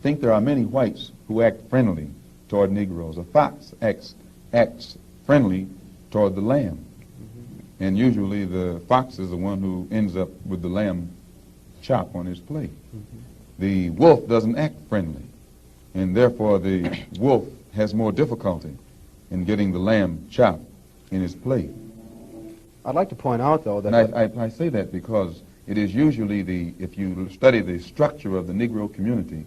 think there are many whites who act friendly toward Negroes. A fox acts friendly toward the lamb. And usually the fox is the one who ends up with the lamb chop on his plate. The wolf doesn't act friendly, and therefore the wolf has more difficulty in getting the lamb chop in his plate. I'd like to point out, though, that... And I say that because it is usually if you study the structure of the Negro community,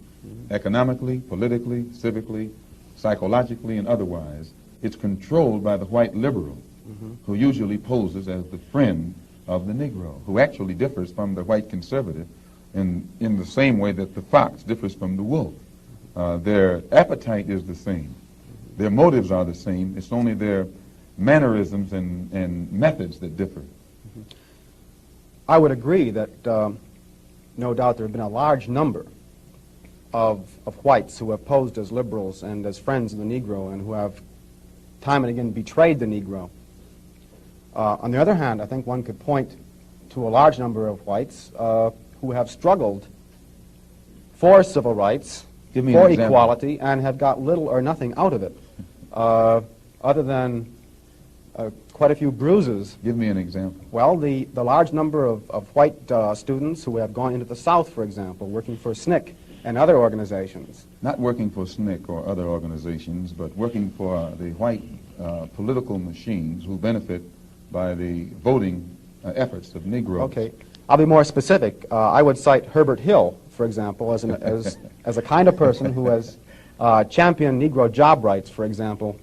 economically, politically, civically, psychologically, and otherwise, it's controlled by the white liberal, who usually poses as the friend of the Negro, who actually differs from the white conservative in the same way that the fox differs from the wolf. Their appetite is the same. Their motives are the same. It's only their mannerisms and methods that differ. I would agree that no doubt there have been a large number of whites who have posed as liberals and as friends of the Negro and who have time and again betrayed the Negro. On the other hand, I think one could point to a large number of whites who have struggled for civil rights, for equality, and have got little or nothing out of it, other than quite a few bruises. Give me an example. Well, the large number of white students who have gone into the South, for example, working for SNCC and other organizations. Not working for SNCC or other organizations, but working for the white political machines who benefit by the voting efforts of Negroes. Okay. I'll be more specific. I would cite Herbert Hill, for example, as a kind of person who has championed Negro job rights, for example,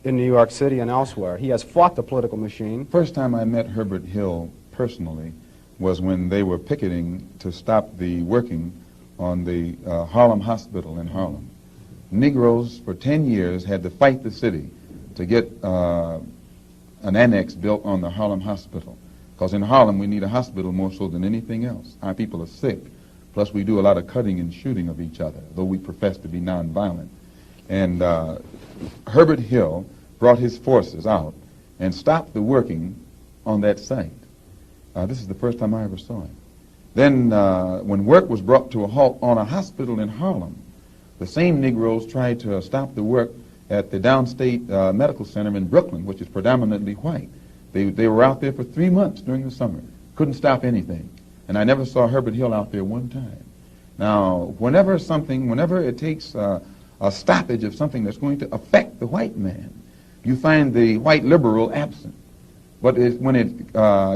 in New York City and elsewhere. He has fought the political machine. First time I met Herbert Hill personally was when they were picketing to stop the working on the Harlem Hospital in Harlem. Negroes for 10 years had to fight the city to get an annex built on the Harlem Hospital. Because in Harlem we need a hospital more so than anything else. Our people are sick. Plus we do a lot of cutting and shooting of each other, though we profess to be nonviolent. And Herbert Hill brought his forces out and stopped the working on that site. This is the first time I ever saw him. Then when work was brought to a halt on a hospital in Harlem, the same Negroes tried to stop the work at the Downstate Medical Center in Brooklyn, which is predominantly white. They were out there for 3 months during the summer. Couldn't stop anything. And I never saw Herbert Hill out there one time. Now, whenever it takes a stoppage of something that's going to affect the white man, you find the white liberal absent. But when it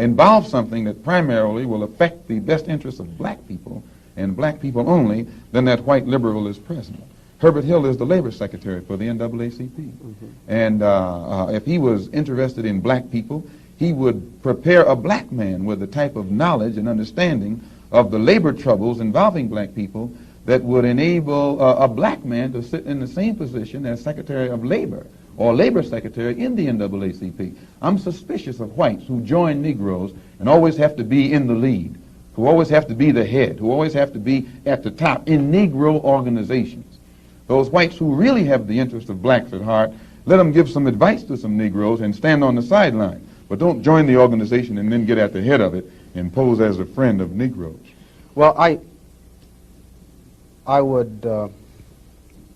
involves something that primarily will affect the best interests of black people, and black people only, then that white liberal is present. Herbert Hill is the labor secretary for the NAACP. And if he was interested in black people, he would prepare a black man with the type of knowledge and understanding of the labor troubles involving black people that would enable a black man to sit in the same position as Secretary of Labor or Labor Secretary in the NAACP. I'm suspicious of whites who join Negroes and always have to be in the lead, who always have to be the head, who always have to be at the top in Negro organizations. Those whites who really have the interest of blacks at heart, let them give some advice to some Negroes and stand on the sideline. But don't join the organization and then get at the head of it and pose as a friend of Negroes. Well, I would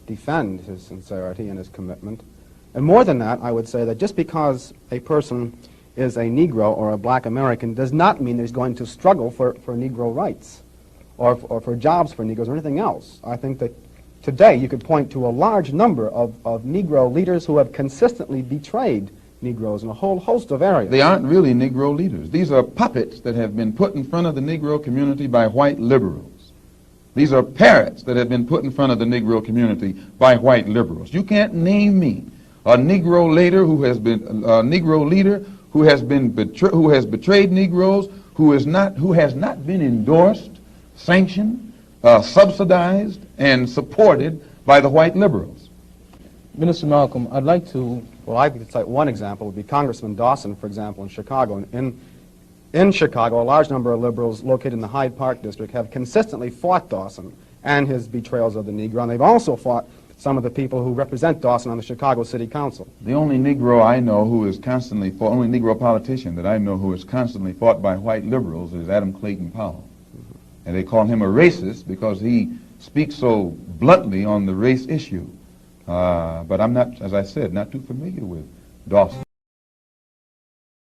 defend his sincerity and his commitment. And more than that, I would say that just because a person is a Negro or a black American does not mean that he's going to struggle for Negro rights or for jobs for Negroes or anything else. I think that today you could point to a large number of Negro leaders who have consistently betrayed Negroes in a whole host of areas. They aren't really Negro leaders. These are puppets that have been put in front of the Negro community by white liberals. These are parrots that have been put in front of the Negro community by white liberals. You can't name me a Negro leader who has betrayed Negroes, who has not been endorsed, sanctioned, subsidized, and supported by the white liberals. Minister Malcolm, I'd like to... Well, I could cite one example would be Congressman Dawson, for example, in Chicago. In Chicago, a large number of liberals located in the Hyde Park district have consistently fought Dawson and his betrayals of the Negro, and they've also fought some of the people who represent Dawson on the Chicago City Council. The only Negro I know who is constantly fought, only Negro politician that I know who is constantly fought by white liberals is Adam Clayton Powell. And they call him a racist because he speak so bluntly on the race issue. But I'm not, as I said, not too familiar with Dawson.